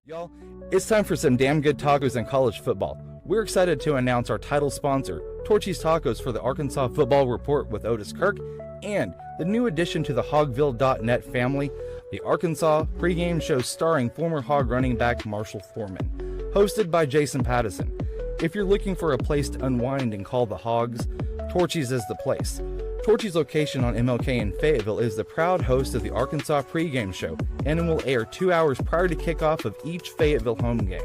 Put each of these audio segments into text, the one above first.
Y'all, it's time for some damn good tacos in college football. We're excited to announce our title sponsor, Torchys Tacos, for the Arkansas Football Report with Otis Kirk, and the new addition to the Hogville.net family, the Arkansas pregame show starring former Hog running back Marshall Foreman, hosted by Jason Pattison. If you're looking for a place to unwind and call the Hogs, Torchys is the place. Torchys' location on MLK in Fayetteville is the proud host of the Arkansas pregame show, and it will air 2 hours prior to kickoff of each Fayetteville home game.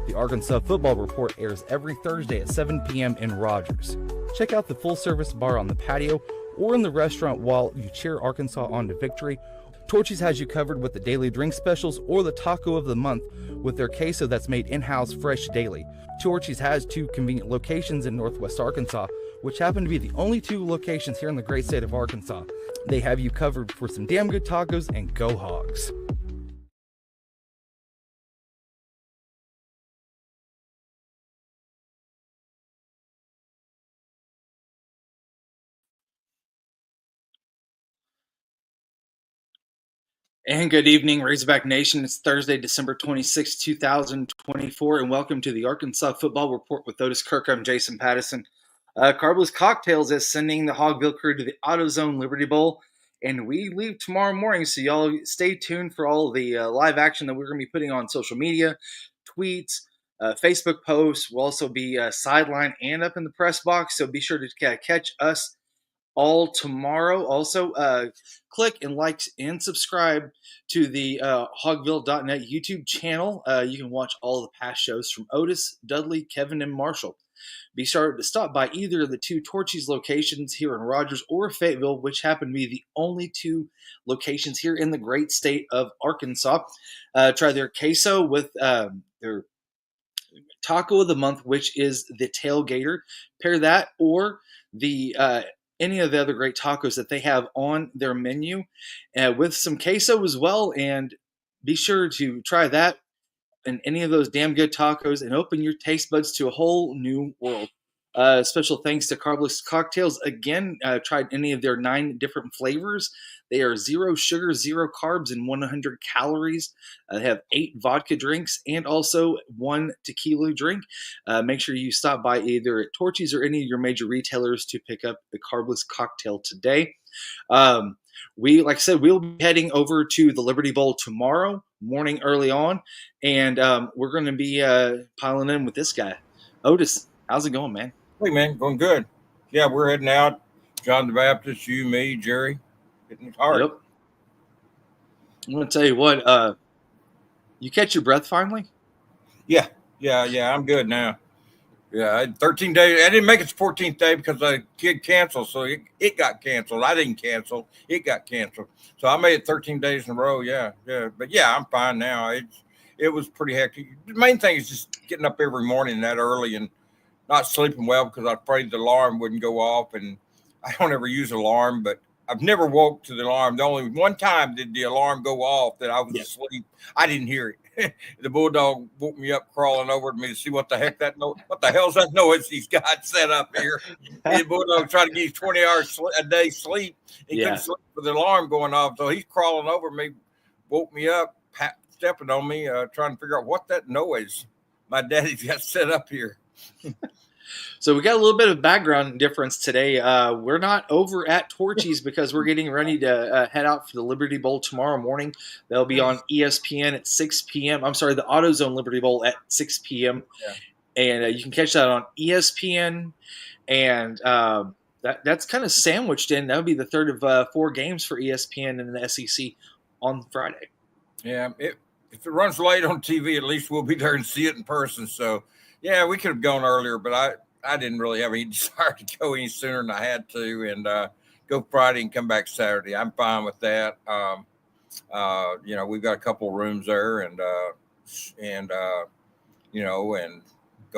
The Arkansas Football Report airs every Thursday at 7 p.m. in Rogers. Check out the full-service bar on the patio or in the restaurant while you cheer Arkansas on to victory. Torchys has you covered with the daily drink specials or the taco of the month with their queso that's made in-house fresh daily. Torchys has 2 convenient locations in Northwest Arkansas, which happen to be the only 2 locations here in the great state of Arkansas. They have you covered for some damn good tacos, and go Hogs. And good evening, Razorback Nation. It's Thursday, December 26, 2024, and welcome to the Arkansas Football Report with Otis Kirk. I'm Jason Pattison. Carbless Cocktails is sending the Hogville crew to the AutoZone Liberty Bowl, and we leave tomorrow morning, so y'all stay tuned for all the live action that we're going to be putting on social media, tweets, Facebook posts. We'll also be sideline and up in the press box, so be sure to catch us all tomorrow. Also, click and like and subscribe to the Hogville.net YouTube channel. You can watch all the past shows from Otis, Dudley, Kevin, and Marshall. Be sure to stop by either of the 2 Torchys locations here in Rogers or Fayetteville, which happen to be the only 2 locations here in the great state of Arkansas. Try their queso with their taco of the month, which is the tailgater. Pair that or the any of the other great tacos that they have on their menu with some queso as well. And be sure to try that and any of those damn good tacos and open your taste buds to a whole new world. Special thanks to Carbless Cocktails. Again, tried any of their 9 different flavors. They are 0 sugar, 0 carbs, and 100 calories. They have 8 vodka drinks and also 1 tequila drink. Make sure you stop by either at Torchys or any of your major retailers to pick up a Carbless cocktail today. Like I said, we'll be heading over to the Liberty Bowl tomorrow morning early on, and we're going to be piling in with this guy. Otis, how's it going, man? Hey, man, going good. Yeah, we're heading out. John the Baptist, you, me, Jerry. Hitting it hard. Yep. I'm going to tell you what, you catch your breath finally? Yeah, I'm good now. Yeah, I had 13 days. I didn't make it the 14th day because the kid canceled, so it got canceled. I didn't cancel. It got canceled. So I made it 13 days in a row, yeah. But, yeah, I'm fine now. It was pretty hectic. The main thing is just getting up every morning that early and not sleeping well because I was afraid the alarm wouldn't go off. And I don't ever use alarm, but I've never woke to the alarm. The only one time did the alarm go off that I was asleep. I didn't hear it. The bulldog woke me up crawling over to me to see what the heck what the hell's that noise he's got set up here. The bulldog tried to get 20 hours a day sleep. He couldn't sleep with the alarm going off. So he's crawling over me, woke me up, stepping on me, trying to figure out what that noise my daddy's got set up here. So we got a little bit of background difference today. We're not over at Torchys because we're getting ready to head out for the Liberty Bowl tomorrow morning. They'll be on ESPN at 6 p.m. I'm sorry, the AutoZone Liberty Bowl at 6 p.m. Yeah. And you can catch that on ESPN. And that's kind of sandwiched in. That'll be the third of 4 games for ESPN and the SEC on Friday. Yeah, if it runs late on TV, at least we'll be there and see it in person. So, yeah, we could have gone earlier, but I didn't really have any desire to go any sooner than I had to, and go Friday and come back Saturday. I'm fine with that. We've got a couple of rooms there, and go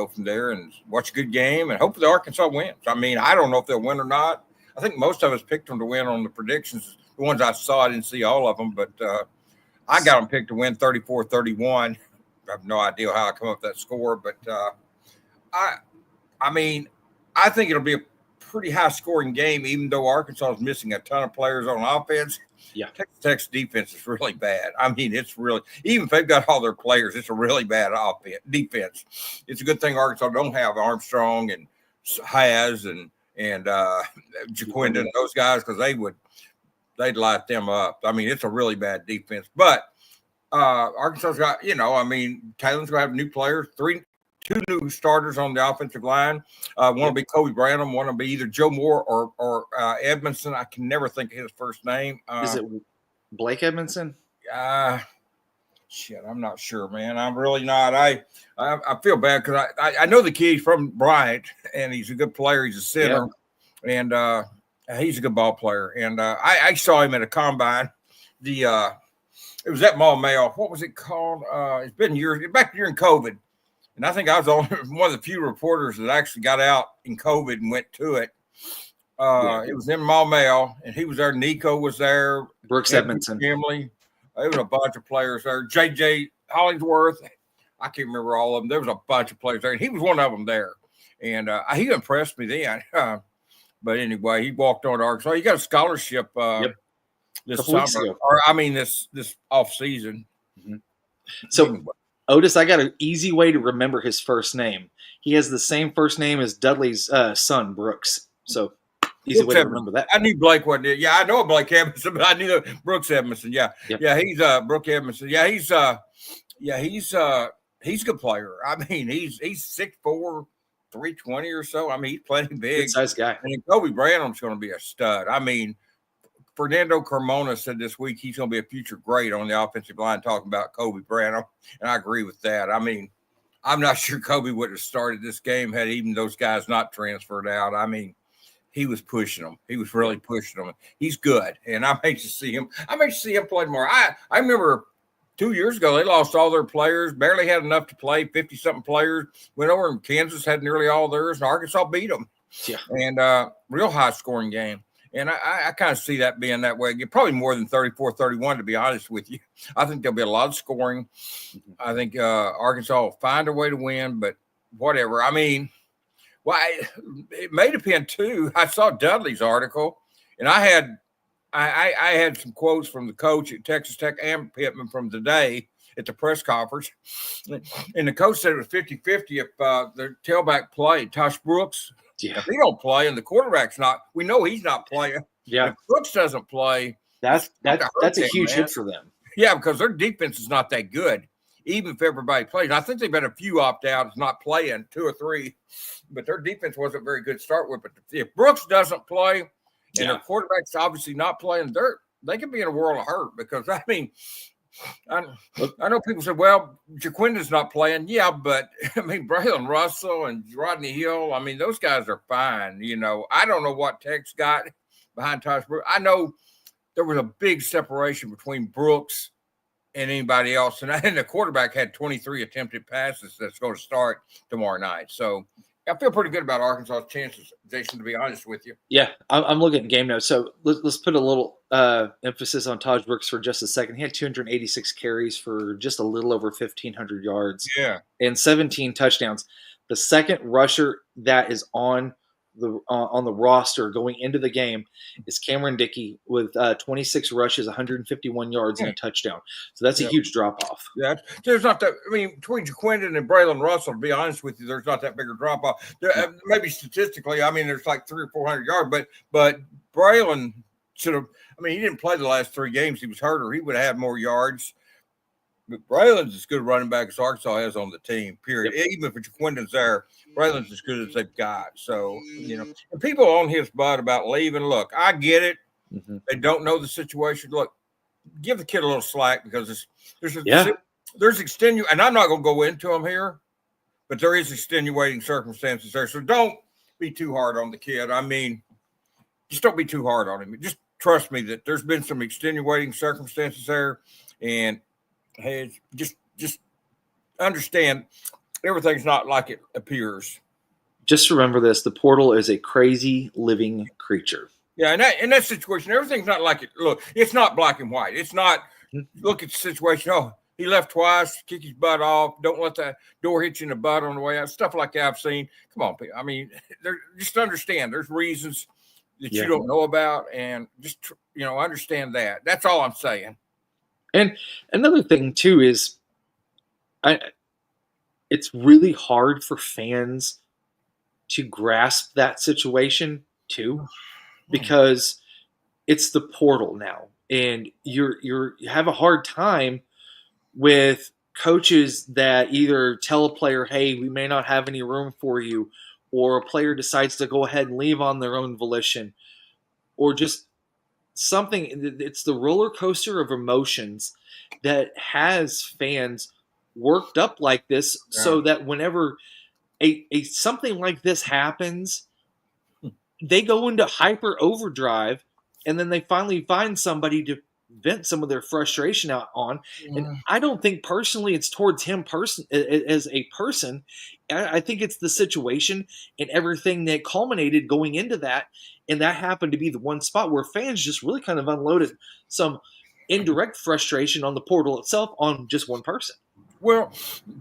from there and watch a good game, and hopefully Arkansas wins. I mean, I don't know if they'll win or not. I think most of us picked them to win on the predictions. The ones I saw, I didn't see all of them, but I got them picked to win 34-31. I have no idea how I come up with that score, but I think it'll be a pretty high-scoring game, even though Arkansas is missing a ton of players on offense. Yeah. Texas Tech's defense is really bad. I mean, it's really – even if they've got all their players, it's a really bad defense. It's a good thing Arkansas don't have Armstrong and Has and Jaquindon, those guys, because they'd light them up. I mean, it's a really bad defense. But Arkansas's got, Taylor's going to have new players, two new starters on the offensive line. One will be Kobe Branham. One will be either Joe Moore or Edmondson. I can never think of his first name. Is it Blake Edmondson? Shit, I'm not sure, man. I'm really not. I feel bad because I know the kid from Bryant, and he's a good player. He's a center, and he's a good ball player. And I saw him at a combine. It was at Maumelle. What was it called? It's been years back during COVID. And I think I was one of the few reporters that actually got out in COVID and went to it. It was in Maumelle, and he was there. Nico was there. Brooks Edmondson. Family. There was a bunch of players there. J.J. Hollingsworth. I can't remember all of them. There was a bunch of players there, and he was one of them there. And he impressed me then. But anyway, he walked on to Arkansas. He got a scholarship this summer. This off season. Mm-hmm. So anyway. Otis, I got an easy way to remember his first name. He has the same first name as Dudley's son, Brooks. So easy way to remember that. I knew Blake wasn't it. Yeah, I know Blake Edmondson, but I knew Brooks Edmondson. Yeah, he's Brooke Edmondson. Yeah, he's a good player. I mean, he's 6'4", 320 or so. I mean, he's plenty big. Good size guy. And Kobe Branham's going to be a stud. I mean, Fernando Carmona said this week he's going to be a future great on the offensive line, talking about Kobe Branham, and I agree with that. I mean, I'm not sure Kobe would have started this game had even those guys not transferred out. I mean, he was pushing them. He was really pushing them. He's good, and I'm anxious to see him. I'm anxious to see him play more. I remember 2 years ago they lost all their players, barely had enough to play, 50-something players. Went over in Kansas, had nearly all theirs, and Arkansas beat them. Yeah, and real high-scoring game. And I kind of see that being that way. Probably more than 34-31, to be honest with you. I think there'll be a lot of scoring. I think Arkansas will find a way to win, but whatever. I mean, it may depend, too. I saw Dudley's article, and I had some quotes from the coach at Texas Tech and Pittman from today at the press conference. And the coach said it was 50-50 if the tailback played. Tosh Brooks. Yeah. If he don't play and the quarterback's not, we know he's not playing. Yeah. If Brooks doesn't play, that's a huge hit for them. Yeah, because their defense is not that good, even if everybody plays. I think they've had a few opt-outs not playing, 2 or 3, but their defense wasn't very good to start with. But if Brooks doesn't play and their quarterback's obviously not playing, they could be in a world of hurt because, I mean, I know people say, well, Jaquindon's not playing. Yeah, but I mean, Braylon Russell and Rodney Hill, I mean, those guys are fine. I don't know what Tech's got behind Tosh Brooks. I know there was a big separation between Brooks and anybody else. And the quarterback had 23 attempted passes that's going to start tomorrow night. So I feel pretty good about Arkansas's chances, Jason, to be honest with you. Yeah, I'm looking at game notes. So let's put a little emphasis on Taj Brooks for just a second. He had 286 carries for just a little over 1,500 yards. Yeah. And 17 touchdowns. The second rusher that is on the roster going into the game is Cameron Dickey with 26 rushes, 151 yards, and a touchdown. So that's a huge drop-off. Yeah, there's not that. I mean, between Jaquindon and Braylon Russell, to be honest with you, there's not that big a drop-off. Maybe statistically, I mean, there's like 300 or 400 yards, but Braylon should have. I mean, he didn't play the last 3 games. He was hurt, or he would have had more yards. But Braylon's as good a running back as Arkansas has on the team, period. Yep. Even if Jaquindon's there, Braylon's as good as they've got. So, and people on his butt about leaving, look, I get it. Mm-hmm. They don't know the situation. Look, give the kid a little slack because there's extenuating, and I'm not going to go into them here, but there is extenuating circumstances there. So don't be too hard on the kid. I mean, just don't be too hard on him. Just trust me that there's been some extenuating circumstances there, and hey, just understand everything's not like it appears. Just remember this: the portal is a crazy living creature. Yeah, in that situation, everything's not like it. Look, it's not black and white. It's not. Look at the situation. Oh, He left twice, kick his butt off. Don't let the door hit you in the butt on the way out. Stuff like that I've seen. Come on, I mean, just understand there's reasons that you don't know about, and just, understand that. That's all I'm saying. And another thing, too, is it's really hard for fans to grasp that situation, too, because it's the portal now. And you have a hard time with coaches that either tell a player, hey, we may not have any room for you, or a player decides to go ahead and leave on their own volition, or just something. It's the roller coaster of emotions that has fans worked up like this, so that whenever a something like this happens, they go into hyper overdrive, and then they finally find somebody to vent some of their frustration out on. And I don't think personally it's towards him as a person. I think it's the situation and everything that culminated going into that. And that happened to be the one spot where fans just really kind of unloaded some indirect frustration on the portal itself on just one person. Well,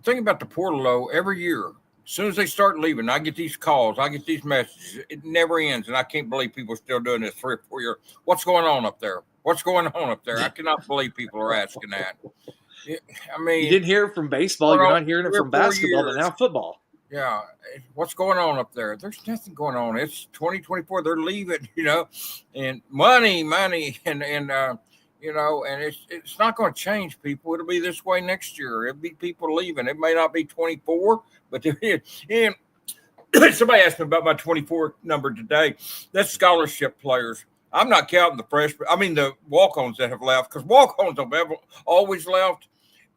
think about the portal, though. Every year, as soon as they start leaving, I get these calls, I get these messages. It never ends, and I can't believe people are still doing this 3 or 4 years. What's going on up there? What's going on up there? I cannot believe people are asking that. I mean, you didn't hear it from baseball. You're not hearing it from basketball, but now football. Yeah. What's going on up there? There's nothing going on. It's 2024. They're leaving, and money, and and it's not going to change, people. It'll be this way next year. It'll be people leaving. It may not be 24, but and somebody asked me about my 24 number today. That's scholarship players. I'm not counting the freshmen. I mean, the walk-ons that have left, because walk-ons have always left,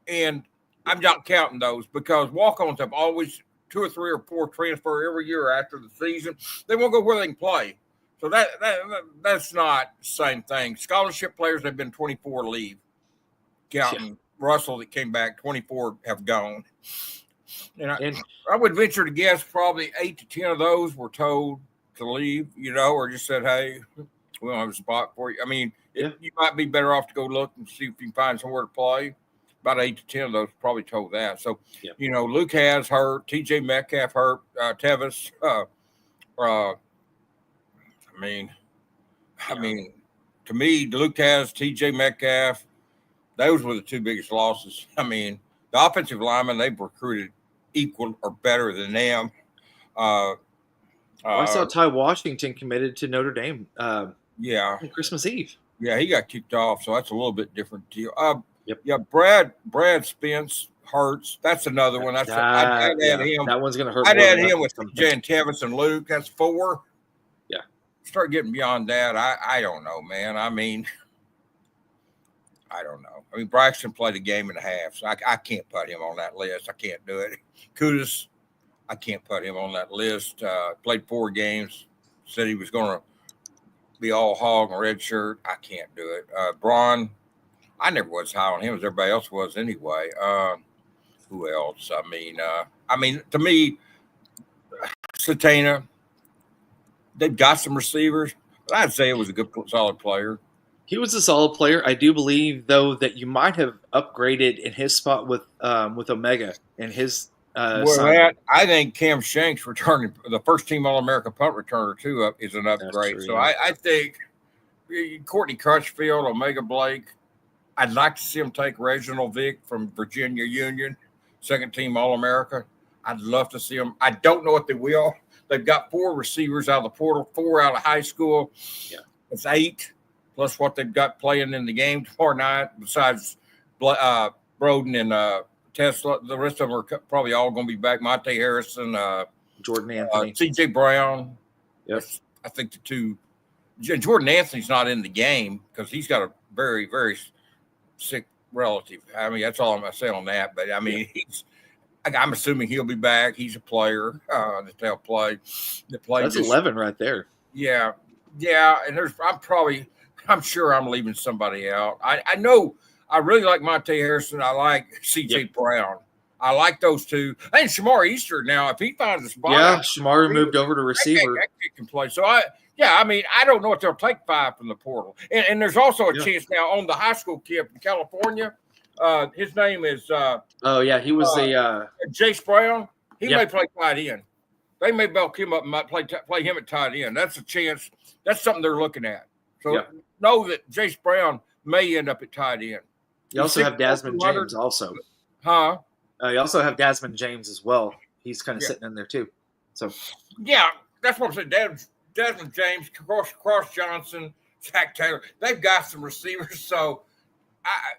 and I'm not counting those because walk-ons have always 2 or 3 or 4 transfer every year after the season. They won't go where they can play. So that's not the same thing. Scholarship players have been 24 leave. Counting Russell that came back, 24 have gone. And I would venture to guess probably 8 to 10 of those were told to leave, or just said, hey, we don't have a spot for you. I mean, you might be better off to go look and see if you can find somewhere to play. About 8 to 10 of those probably told that. So, Luke has hurt, T.J. Metcalf hurt, Tevis. I mean, to me, Luke has, T.J. Metcalf, those were the 2 biggest losses. I mean, the offensive linemen, they've recruited equal or better than them. I saw Ty Washington committed to Notre Dame. On Christmas Eve. Yeah, he got kicked off, so that's a little bit different deal. Yeah, Brad Spence hurts. That's another one. I'd add him. That one's going to hurt. I'd add him with Jay and Tevis and Luke. That's 4. Yeah. Start getting beyond that. I don't know, man. I mean, I don't know. I mean, Braxton played a game and a half, so I can't put him on that list. I can't do it. Kudus, I can't put him on that list. Played 4 games. Said he was going to be all hog and red shirt. I can't do it. Braun, I never was high on him as everybody else was anyway. Who else? I mean, to me, Satana, they've got some receivers, but I'd say it was a good, solid player. He was a solid player. I do believe, though, that you might have upgraded in his spot with Omega and his. I think Cam Shanks returning the first team All-America punt returner too is an upgrade. So I think Courtney Crutchfield, Omega Blake. I'd like to see him take Reginald Vick from Virginia Union, second team All-America. I'd love to see him. I don't know if they will. They've got 4 receivers out of the portal, 4 out of high school. Yeah, it's 8 plus what they've got playing in the game tomorrow night. Besides Broden and Tesla, the rest of them are probably all going to be back. Monte Harrison, Jordan Anthony, C.J. Brown. Yes, I think the 2. Jordan Anthony's not in the game because he's got a very, very sick relative. I mean, that's all I'm going to say on that. But I mean, I'm assuming he'll be back. He's a player that they'll play. That's 11 right there. Yeah. And I'm sure I'm leaving somebody out. I know. I really like Monte Harrison. I like C.J. Brown. I like those 2. And Shamar Easter now, if he finds a spot. Yeah, Shamar moved over to receiver. That kid can play. So, I don't know if they'll take 5 from the portal. And there's also a chance now on the high school kid from California. His name is Oh yeah, he was the Jace Brown. He Yep. may play tight end. They may bulk him up and might play him at tight end. That's a chance. That's something they're looking at. So Yep. know that Jace Brown may end up at tight end. You also have Desmond James also. Huh? You also have Desmond James as well. He's kind of sitting in there too. So yeah, that's what I'm saying. Desmond James, Cross Johnson, Zach Taylor. They've got some receivers. So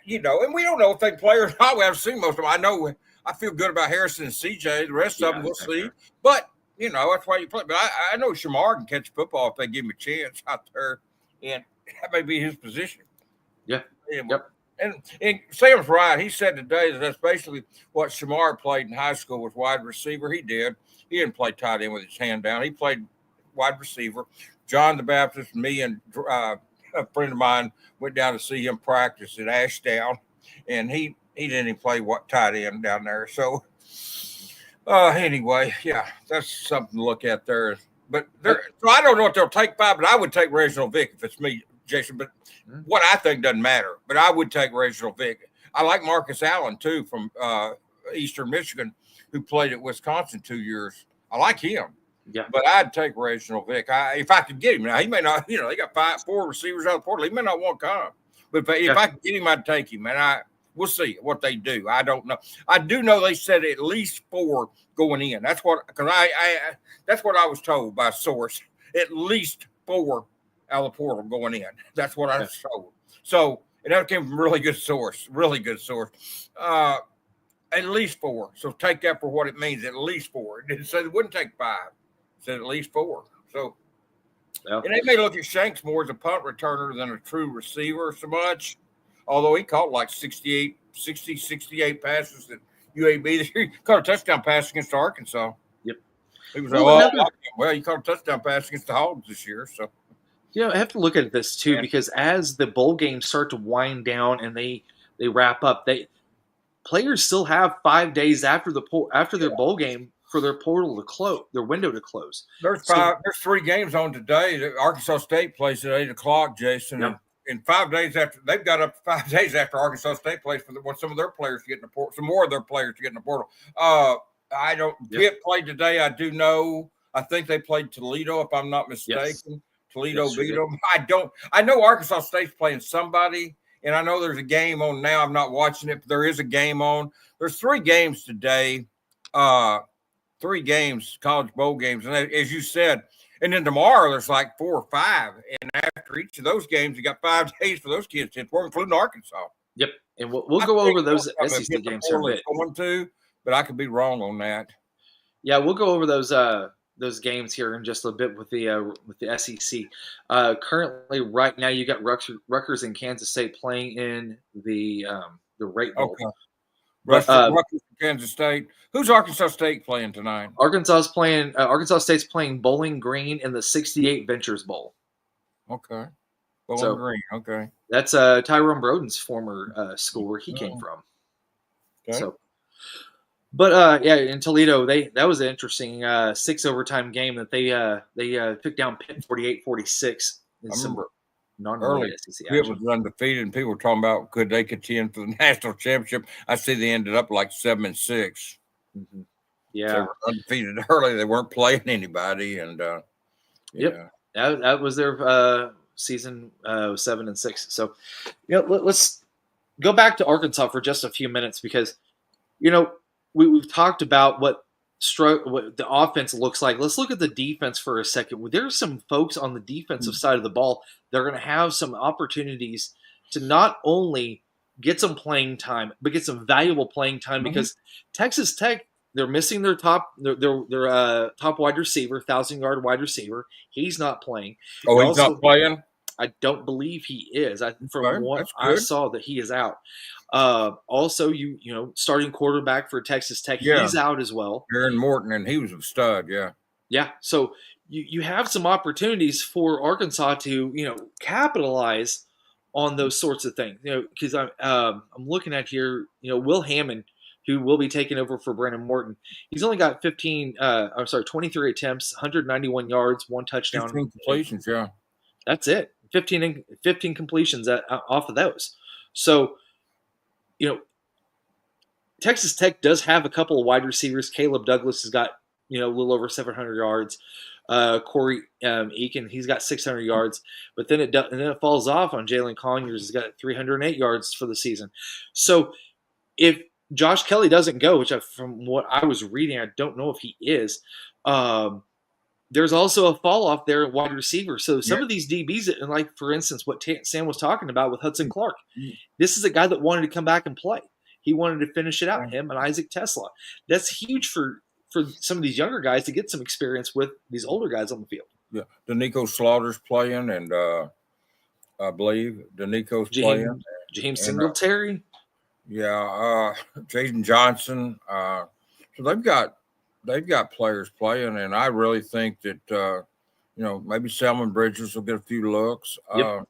and we don't know if they play or not. We haven't seen most of them. I feel good about Harrison and CJ. The rest of them we'll see. But that's why you play. But I know Shamar can catch football if they give him a chance out there, and that may be his position. Yeah. Yep. And Sam's right. He said today that that's basically what Shamar played in high school was wide receiver. He did. He didn't play tight end with his hand down. He played wide receiver. John the Baptist, me, and a friend of mine went down to see him practice at Ashdown, and he didn't even play tight end down there. So anyway, yeah, that's something to look at there. But so I don't know if they'll take 5, but I would take Reginald Vick if it's me, Jason. But what I think doesn't matter. But I would take Reginald Vick. I like Marcus Allen too from Eastern Michigan, who played at Wisconsin 2 years. I like him. Yeah, but I'd take Reginald Vick if I could get him. Now he may not. They got 4 receivers out of the portal. He may not want to come. But if I could get him, I'd take him. And we'll see what they do. I don't know. I do know they said at least 4 going in. That's what that's what I was told by a source. At least 4 out of the portal going in. That's what I was told. So and that came from a really good source. Really good source. At least 4. So take that for what it means. At least 4. It didn't say it wouldn't take 5. It said at least 4. So, and they may look at Shanks more as a punt returner than a true receiver so much. Although he caught like 68 passes at UAB. He caught a touchdown pass against Arkansas. Yep. He was he caught a touchdown pass against the Hogs this year. So, I have to look at this too because as the bowl games start to wind down and they wrap up, players still have 5 days after their bowl game for their portal to close, their window to close. There's 3 games on today. Arkansas State plays at 8:00, Jason. Yep. And 5 days after, they've got up 5 days after Arkansas State plays for some of their players to get in the portal. Some more of their players to get in the portal. Pitt played today. I do know. I think they played Toledo, if I'm not mistaken. Yes. Toledo beat them. I know Arkansas State's playing somebody. And I know there's a game on now. I'm not watching it, but there is a game on. There's 3 games today, 3 games, college bowl games. And as you said, and then tomorrow there's like 4 or 5. And after each of those games, you got 5 days for those kids to work, including Arkansas. Yep. And we'll go over those SEC games here a bit. Going to, but I could be wrong on that. Yeah, we'll go over those games here in just a bit with the SEC. Currently, right now, you got Rutgers and Kansas State playing in the Rate Bowl. Okay. Rutgers and Kansas State. Who's Arkansas State playing tonight? Arkansas State's playing Bowling Green in the 68 Ventures Bowl. Okay. Bowling Green. Okay. That's Tyrone Broden's former school where he came from. Okay. So. But in Toledo, that was an interesting 6 overtime game that they took down Pitt 48-46 in some early SEC action. Pitt was undefeated, and people were talking about could they contend for the national championship. I see they ended up like 7-6. Mm-hmm. Yeah, they were undefeated early. They weren't playing anybody, and that was their season 7-6. So, let's go back to Arkansas for just a few minutes because, we've talked about what the offense looks like. Let's look at the defense for a second. There's some folks on the defensive side of the ball that are going to have some opportunities to not only get some playing time, but get some valuable playing time because Texas Tech, they're missing their top wide receiver, 1,000-yard wide receiver. He's not playing. Oh, he's not playing? I don't believe he is. From what I saw, that he is out. Also, starting quarterback for Texas Tech, he's out as well. Aaron Morton, and he was a stud, Yeah, so you have some opportunities for Arkansas to, capitalize on those sorts of things. Because I'm looking at here, Will Hammond, who will be taking over for Brandon Morton. He's only got 23 attempts, 191 yards, 1 touchdown. 15 completions, yeah. That's it. 15 completions off of those. So, Texas Tech does have a couple of wide receivers. Caleb Douglas has got, a little over 700 yards. Corey Eakin, he's got 600 yards. But then it falls off on Jalen Conyers. He's got 308 yards for the season. So if Josh Kelly doesn't go, which from what I was reading, I don't know if he is, there's also a fall off there at wide receiver. So some of these DBs, and like, for instance, what Sam was talking about with Hudson Clark, this is a guy that wanted to come back and play. He wanted to finish it out, him and Isaac Tesla. That's huge for some of these younger guys to get some experience with these older guys on the field. Yeah, Danico Slaughter's playing, and I believe Danico's playing. James Singletary. Jaden Johnson. So they've got players playing, and I really think that maybe Selman Bridges will get a few looks. Yep.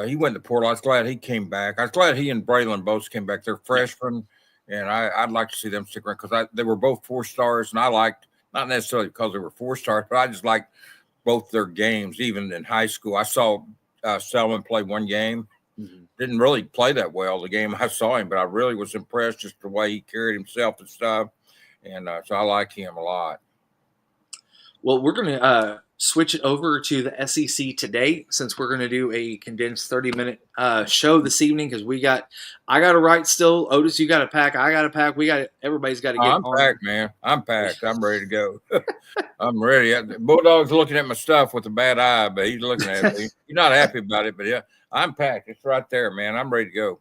He went to Portland. I was glad he came back. I was glad he and Braylon both came back. They're freshmen, and I'd like to see them stick around because they were both 4 stars, and I liked, not necessarily because they were 4 stars, but I just liked both their games. Even in high school, I saw Selman play one game. Mm-hmm. Didn't really play that well the game I saw him, but I really was impressed just the way he carried himself and stuff, and so I like him a lot. Well, we're going to switch it over to the SEC today, since we're going to do a condensed 30-minute show this evening, because I got to write still. Otis, you got to pack. I got to pack. Everybody's got to get I'm packed, man. I'm packed. I'm ready to go. I'm ready. Bulldog's looking at my stuff with a bad eye, but he's looking at me. He's not happy about it, but yeah, I'm packed. It's right there, man. I'm ready to go.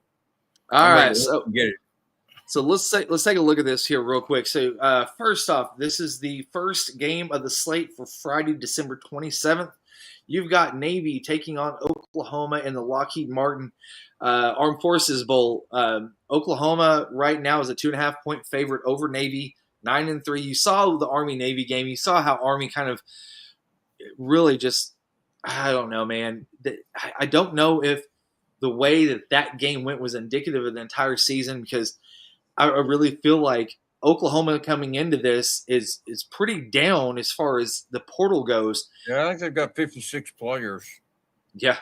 All right, so get it. So let's take a look at this here real quick. So first off, this is the first game of the slate for Friday, December 27th. You've got Navy taking on Oklahoma in the Lockheed Martin Armed Forces Bowl. Oklahoma right now is a 2.5-point favorite over Navy, 9-3. You saw the Army-Navy game. You saw how Army kind of really just, I don't know, man. I don't know if the way that game went was indicative of the entire season, because I really feel like Oklahoma coming into this is pretty down as far as the portal goes. Yeah, I think they've got 56 players. Yeah.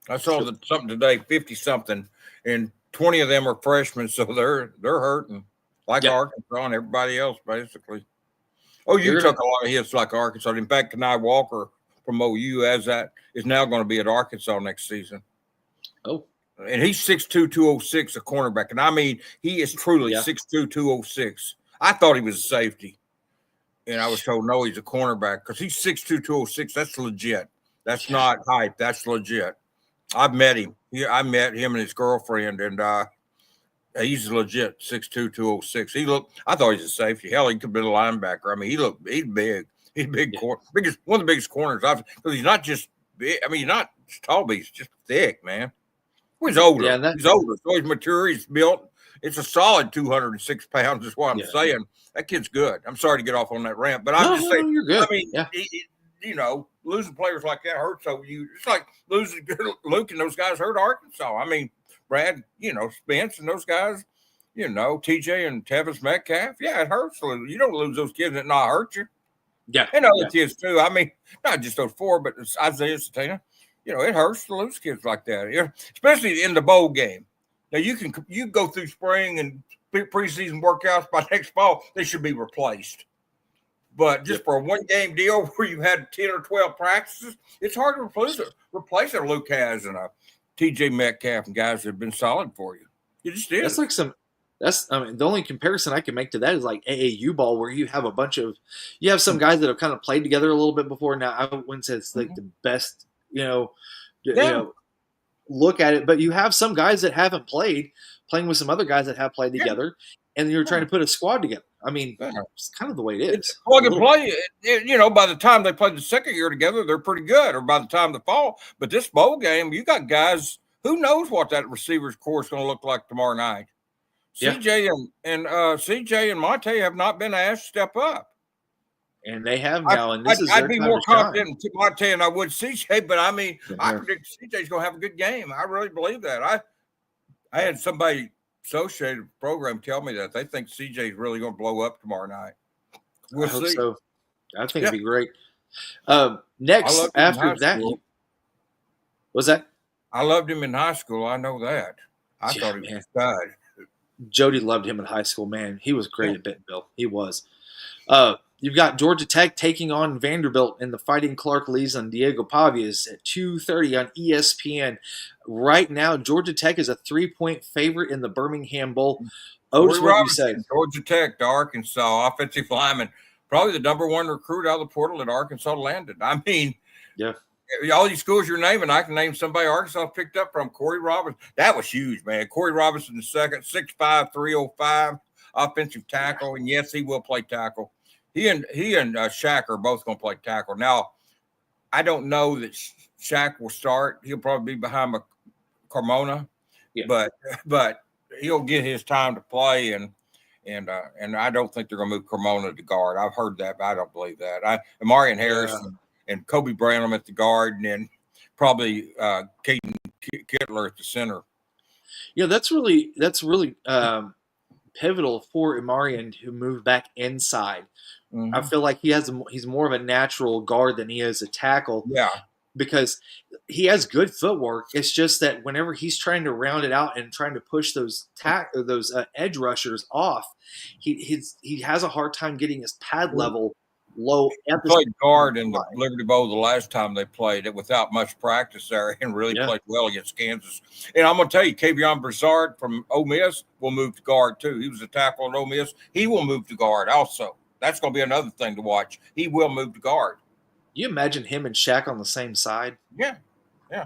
I saw something today, 50-something, and 20 of them are freshmen, so they're hurting, like Arkansas and everybody else, basically. Oh, you took a lot of hits like Arkansas. In fact, Kenai Walker from OU is now going to be at Arkansas next season. Oh. And he's 6'2", 206, a cornerback. And I mean, he is truly 6'2", 206. I thought he was a safety. And I was told, no, he's a cornerback because he's 6'2", 206. That's legit. That's not hype. That's legit. I've met him. I met him and his girlfriend, and he's legit 6'2", 206. I thought he was a safety. Hell, he could have been a linebacker. I mean, he's big. He's big, one of the biggest corners because he's not just big. I mean, he's not tall, but he's just thick, man. He's older. Yeah, he's older. So he's mature. He's built. It's a solid 206 pounds is what I'm saying. That kid's good. I'm sorry to get off on that rant, but I'm just saying. You're good. I mean, losing players like that hurts. So it's like losing Luke and those guys hurt Arkansas. I mean, Brad, Spence and those guys, TJ and Tevis Metcalf. Yeah, it hurts. You don't lose those kids that not hurt you. Yeah. And other kids too. I mean, not just those 4, but it's Isaiah Satana. It hurts to lose kids like that, especially in the bowl game. Now, you go through spring and preseason workouts. By next fall, they should be replaced. But just for a one-game deal where you had 10 or 12 practices, it's hard to replace a Luke has and a TJ Metcalf and guys that have been solid for you. It just is. The only comparison I can make to that is like AAU ball, where you have some guys that have kind of played together a little bit before. Now, I wouldn't say it's like the best. Look at it, but you have some guys that haven't playing with some other guys that have played together, and you're trying to put a squad together. I mean, it's kind of the way it is. It's plug and play. By the time they play the second year together, they're pretty good, or by the time the fall. But this bowl game, you got guys, who knows what that receivers core is going to look like tomorrow night. CJ and Monte have not been asked to step up. And they have now, and I'd be more confident in Monte than I would CJ, but I mean, I predict CJ's going to have a good game. I really believe that. I had somebody associated with the program tell me that they think CJ's really going to blow up tomorrow night. We'll see. So. I think it'd be great. Next, after that, was that? I loved him in high school. I know that. I thought he was a stud. Jody loved him in high school, man. He was great at Bentonville. He was. You've got Georgia Tech taking on Vanderbilt in the Fighting Clark Lees on Diego Pavia's at 2:30 on ESPN. Right now, Georgia Tech is a 3-point favorite in the Birmingham Bowl. Otis, what do you say? Georgia Tech to Arkansas, offensive lineman, probably the number one recruit out of the portal that Arkansas landed. I mean, yeah. All these schools you're naming, I can name somebody Arkansas picked up from. Corey Robinson. That was huge, man. Corey Robinson the second, 6'5", 305, offensive tackle. And yes, he will play tackle. He and Shaq are both going to play tackle. Now, I don't know that Shaq will start. He'll probably be behind Carmona, but he'll get his time to play. And I don't think they're going to move Carmona to guard. I've heard that, but I don't believe that. Marion Harris and Kobe Branham at the guard, and then probably Caden Kittler at the center. Yeah, that's really pivotal for Imarian, who moved back inside. Mm-hmm. I feel like he's more of a natural guard than he is a tackle. Yeah, because he has good footwork. It's just that whenever he's trying to round it out and trying to push those edge rushers off, he has a hard time getting his pad level low. He played guard in the Liberty Bowl the last time they played it without much practice there, and really played well against Kansas. And I'm going to tell you, Kavion Broussard from Ole Miss will move to guard too. He was a tackle at Ole Miss. He will move to guard also. That's going to be another thing to watch. He will move to guard. You imagine him and Shaq on the same side? Yeah.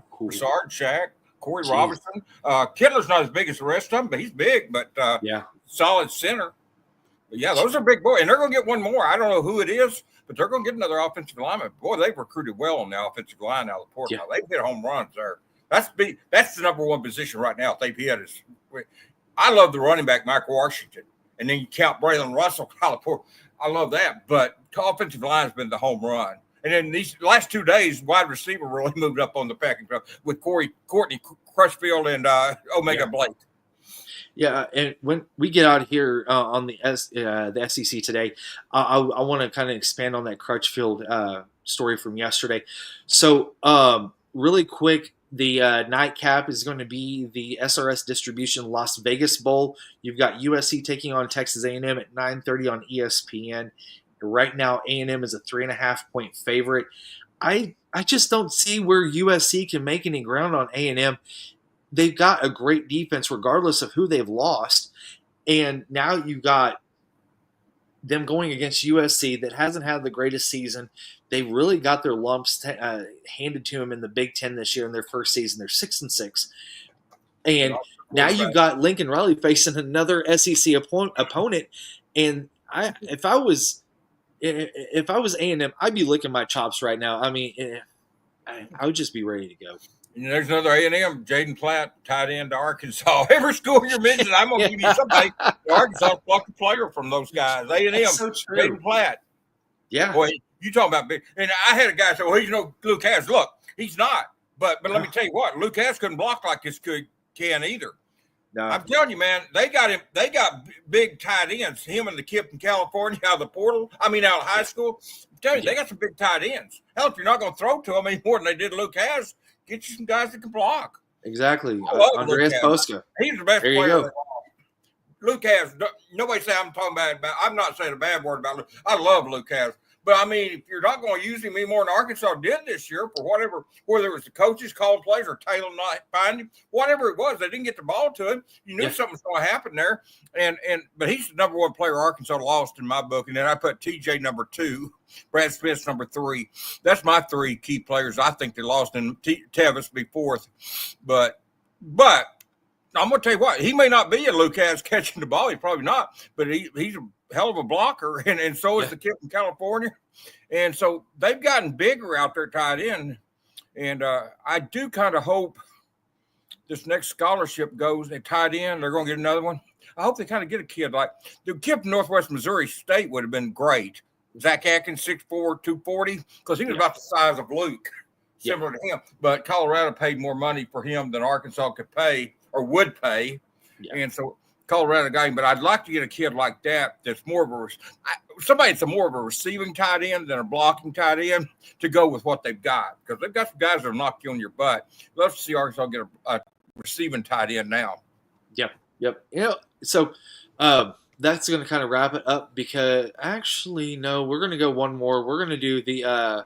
Cool. Broussard, Shaq, Corey Robinson. Kittler's not as big as the rest of them, but he's big. But solid center. But yeah, those are big boys, and they're going to get one more. I don't know who it is, but they're going to get another offensive lineman. Boy, they've recruited well on the offensive line out of the port. Yeah. They've hit home runs there. That's the number one position right now. They've hit is. I love the running back, Mike Washington, and then you count Braylon Russell out of the port. I love that, but offensive line has been the home run. And then these last 2 days, wide receiver really moved up on the packing club with Courtney Crutchfield and Omega Blake. Yeah, and when we get out here on the SEC today, I want to kind of expand on that Crutchfield story from yesterday. So really quick, the nightcap is going to be the SRS Distribution Las Vegas Bowl. You've got USC taking on Texas A&M at 9:30 on ESPN. Right now, A&M is a 3.5-point favorite. I just don't see where USC can make any ground on A&M. They've got a great defense regardless of who they've lost. And now you've got them going against USC that hasn't had the greatest season. They really got their lumps handed to them in the Big Ten this year in their first season. They're 6-6. And now you've got Lincoln Riley facing another SEC opponent. And if I was A&M, I'd be licking my chops right now. I mean, I would just be ready to go. And there's another A&M, Jaden Platt, tight end to Arkansas. Every school you're mentioning, I'm going to give you somebody. Arkansas plucked a player from those guys. A&M, so Jaden Platt. Yeah. Boy, you talking about big. And I had a guy say, well, he's no Luke Harris. Look, he's not. But let me tell you what, Luke Harris couldn't block like this can either. No. I'm telling you, man, they got big tight ends. Him and the kid from California out of the portal. I mean, out of high school. I'm telling you, they got some big tight ends. Hell, if you're not going to throw to them any more than they did Luke Harris, get you some guys that can block. Exactly. Andreas Posca. He's the best player. Luke Harris. Nobody say I'm talking bad about. I'm not saying a bad word about Luke. I love Luke Harris. But, I mean, if you're not going to use him any more than Arkansas did this year for whatever, whether it was the coaches called plays or Taylor not finding him, whatever it was, they didn't get the ball to him. You knew something was going to happen there. But he's the number one player Arkansas lost in my book. And then I put TJ number 2, Brad Smith's number 3. That's my 3 key players. I think they lost, and Tevis be 4th. But I'm going to tell you what, he may not be a Luke Harris catching the ball. He's probably not. But he's a hell of a blocker, and so is the kid from California. And so they've gotten bigger out there tight end. And I do kind of hope this next scholarship goes at tight end. They're going to get another one. I hope they kind of get a kid like the kid from Northwest Missouri State would have been great. Zach Atkins, 6'4", 240, because he was about the size of Luke, similar to him. But Colorado paid more money for him than Arkansas could pay or would pay. Yeah. And so Colorado got him, but I'd like to get a kid like that that's more of somebody that's more of a receiving tight end than a blocking tight end to go with what they've got, because they've got some guys that will knock you on your butt. Let's see Arkansas get a receiving tight end now. Yep. So that's going to kind of wrap it up because actually, no, we're going to go one more. We're going to do the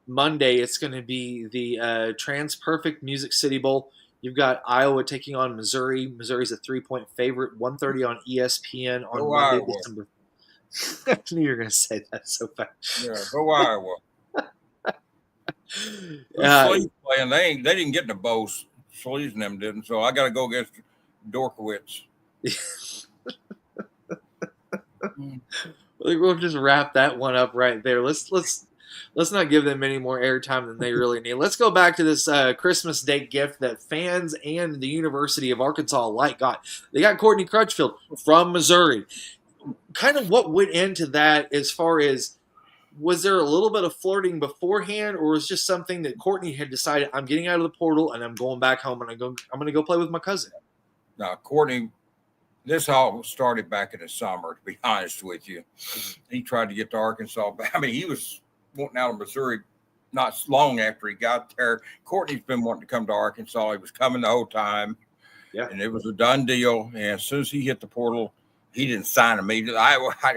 Monday. It's going to be the Trans Perfect Music City Bowl. You've got Iowa taking on Missouri. Missouri's a 3-point favorite, 1:30 on ESPN on Monday, Iowa. December. I knew you were going to say that so fast. Yeah, go Iowa. Sleeves playing? They didn't get in the bowl. Sleeves and them didn't. So I got to go against Dorkowitz. We'll just wrap that one up right there. Let's not give them any more airtime than they really need. Let's go back to this Christmas Day gift that fans and the University of Arkansas alike got. They got Courtney Crutchfield from Missouri. Kind of what went into that as far as, was there a little bit of flirting beforehand, or was it just something that Courtney had decided, I'm getting out of the portal and I'm going back home and I'm going to go play with my cousin? Now, Courtney, this all started back in the summer, to be honest with you. He tried to get to Arkansas. I mean, he was wanting out of Missouri not long after he got there. Courtney's been wanting to come to Arkansas. He was coming the whole time. Yeah. And it was a done deal. And as soon as he hit the portal, he didn't sign immediately.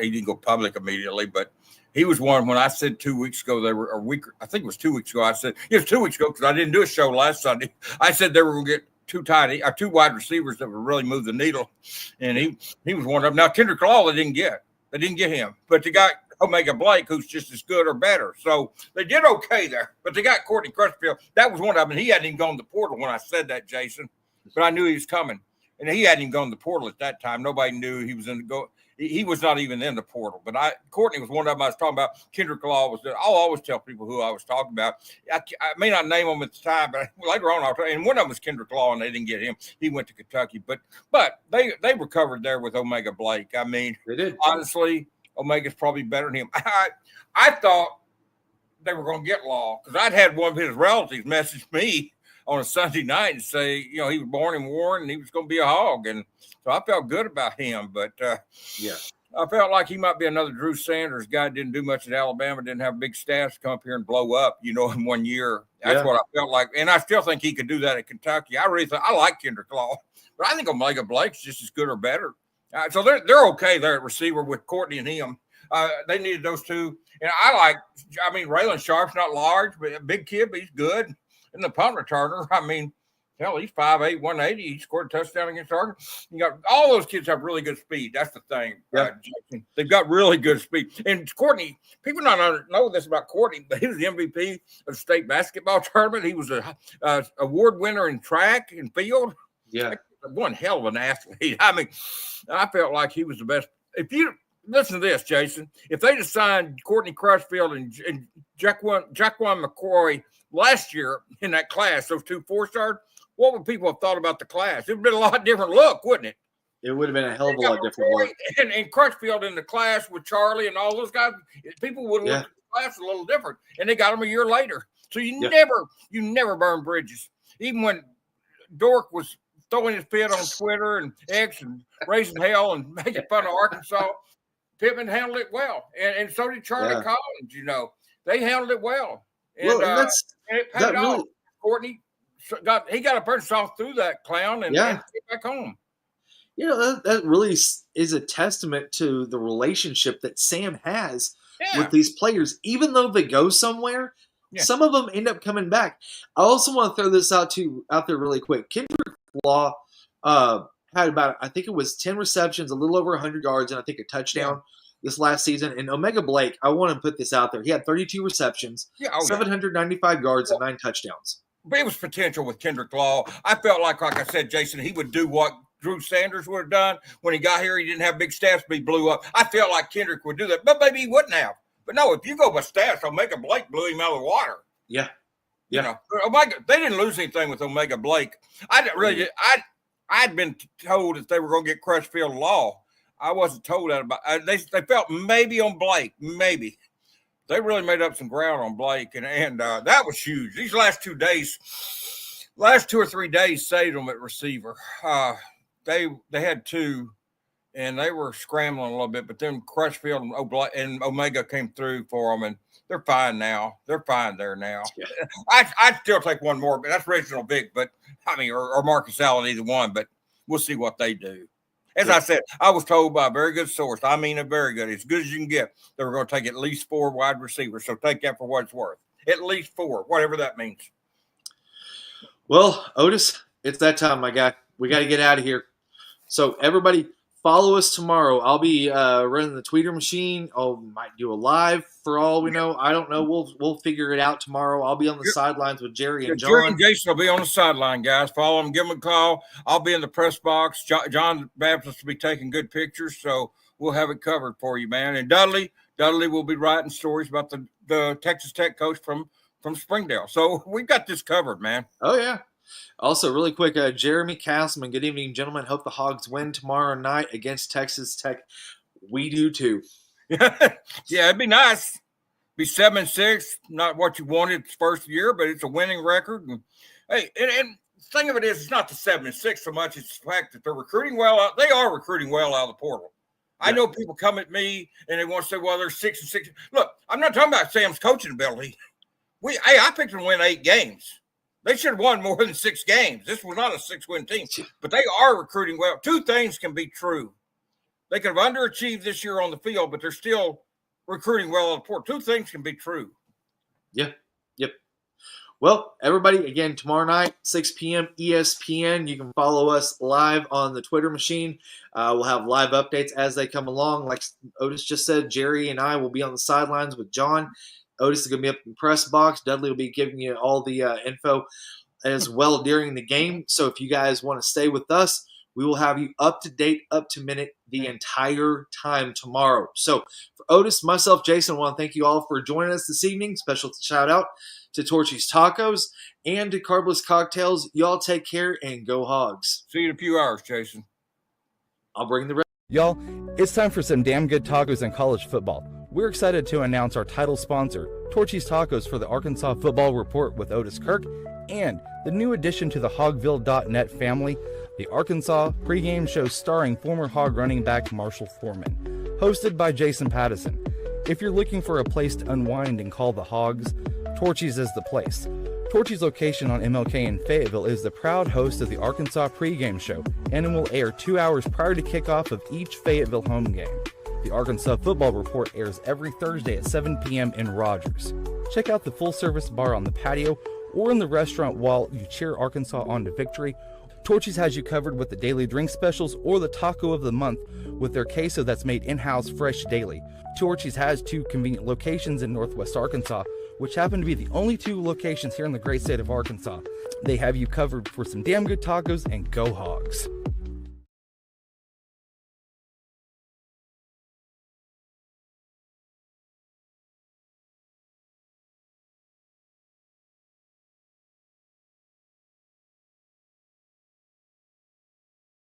He didn't go public immediately, but he was one. When I said 2 weeks ago, they were a week. I think it was 2 weeks ago. I said it was 2 weeks ago because I didn't do a show last Sunday. I said they were going to get two wide receivers that would really move the needle, and he was one of them. Now Kendrick Law they didn't get him, but they got Omega Blake, who's just as good or better. So they did okay there. But they got Courtney Crutchfield. That was one of them. And he hadn't even gone to the portal when I said that, Jason. But I knew he was coming, and he hadn't even gone to the portal at that time. Nobody knew he was in the go. He was not even in the portal. But Courtney was one of them I was talking about. Kendrick Law was there. I'll always tell people who I was talking about. I may not name them at the time, but later on I'll tell you. And one of them was Kendrick Law, and they didn't get him. He went to Kentucky. But they recovered there with Omega Blake. I mean, they did. Honestly, Omega's probably better than him. I thought they were going to get Law because I'd had one of his relatives message me on a Sunday night and say, he was born in Warren and he was going to be a Hog. And so I felt good about him. But, I felt like he might be another Drew Sanders guy. Didn't do much at Alabama, didn't have big stats to come up here and blow up, in 1 year. That's what I felt like. And I still think he could do that at Kentucky. I like Kendrick Law, but I think Omega Blake's just as good or better. So they're okay there at receiver with Courtney and him. They needed those two. And Raylan Sharp's not large, but a big kid, but he's good. And the punt returner, he's 5'8", 180. He scored a touchdown against Arkansas. You got all those kids have really good speed. That's the thing. Yeah. They've got really good speed. And Courtney, people don't know this about Courtney, but he was the MVP of the state basketball tournament. He was a award winner in track and field. Yeah. One hell of an athlete. I felt like he was the best. If you listen to this, Jason, if they just signed Courtney Crutchfield and Jaquan McCroy last year in that class, those two 4-stars, what would people have thought about the class? It would have been a lot different look, wouldn't it? It would have been a hell of a lot different look. And Crutchfield in the class with Charlie and all those guys, people would have looked at the class a little different. And they got them a year later. So you never burn bridges. Even when Dork was throwing his fit on Twitter and X and raising hell and making fun of Arkansas, Pittman handled it well. And so did Charlie Collins, They handled it well. And, and it paid off. Courtney got a person off through that clown and get back home. That really is a testament to the relationship that Sam has with these players. Even though they go somewhere, some of them end up coming back. I also want to throw this out there really quick. Kendrick Law had about, I think it was 10 receptions, a little over 100 yards, and I think a touchdown this last season. And Omega Blake, I want to put this out there. He had 32 receptions, 795 yards, and 9 touchdowns. But it was potential with Kendrick Law. I felt like I said, Jason, he would do what Drew Sanders would have done. When he got here, he didn't have big stats, but he blew up. I felt like Kendrick would do that, but maybe he wouldn't have. But no, if you go by stats, Omega Blake blew him out of the water. Yeah. They didn't lose anything with Omega Blake. I'd been told that they were going to get Crutchfield Law. I wasn't told that about. They felt maybe on Blake, maybe. They really made up some ground on Blake, and that was huge. These last 2 or 3 days saved them at receiver. They had 2, and they were scrambling a little bit, but then Crutchfield and Omega came through for them, and they're fine now. They're fine there now. Yeah. I'd still take one more, but that's Reginald Vick, or Marcus Allen, either one. But We'll see what they do. As I said, I was told by a very good source, I mean a very good, as good as you can get, they were going to take at least 4 wide receivers. So take that for what it's worth. At least 4, whatever that means. Well, Otis, it's that time, my guy. We got to get out of here. So everybody, follow us tomorrow. I'll be running the tweeter machine. I might do a live for all we know. I don't know. We'll figure it out tomorrow. I'll be on the sidelines with Jerry and John. Jerry and Jason will be on the sideline, guys. Follow them. Give them a call. I'll be in the press box. John Baptist will be taking good pictures, so we'll have it covered for you, man. And Dudley will be writing stories about the Texas Tech coach from Springdale. So we got this covered, man. Oh, yeah. Also, really quick, Jeremy Castleman, good evening, gentlemen. Hope the Hogs win tomorrow night against Texas Tech. We do, too. Yeah, it'd be nice. Be 7-6, not what you wanted first year, but it's a winning record. And, hey, and the thing of it is, it's not the 7-6 so much. It's the fact that they're recruiting well. They are recruiting well out of the portal. Yeah. I know people come at me and they want to say, well, they're 6-6. Look, I'm not talking about Sam's coaching ability. I picked them to win 8 games. They should have won more than 6 games. This was not a 6-win team, but they are recruiting well. 2 things can be true. They could have underachieved this year on the field, but they're still recruiting well on the port. 2 things can be true. Yeah. Yep. Well, everybody, again, tomorrow night, 6 p.m. ESPN. You can follow us live on the Twitter machine. We'll have live updates as they come along. Like Otis just said, Jerry and I will be on the sidelines with John. Otis is going to be up in the press box. Dudley will be giving you all the info as well during the game. So if you guys want to stay with us, we will have you up to date, up to minute the entire time tomorrow. So for Otis, myself, Jason, I want to thank you all for joining us this evening. Special shout out to Torchys Tacos and to Carbless Cocktails. Y'all take care and go Hogs. See you in a few hours, Jason. I'll bring the rest. Y'all, it's time for some damn good tacos in college football. We're excited to announce our title sponsor, Torchys Tacos, for the Arkansas Football Report with Otis Kirk, and the new addition to the Hogville.net family, the Arkansas pregame show starring former Hog running back Marshall Foreman, hosted by Jason Pattison. If you're looking for a place to unwind and call the Hogs, Torchys is the place. Torchys' location on MLK in Fayetteville is the proud host of the Arkansas pregame show, and it will air 2 hours prior to kickoff of each Fayetteville home game. The Arkansas Football Report airs every Thursday at 7 p.m. in Rogers. Check out the full-service bar on the patio or in the restaurant while you cheer Arkansas on to victory. Torchys has you covered with the daily drink specials or the taco of the month with their queso that's made in-house fresh daily. Torchys has 2 convenient locations in Northwest Arkansas, which happen to be the only 2 locations here in the great state of Arkansas. They have you covered for some damn good tacos and go Hogs.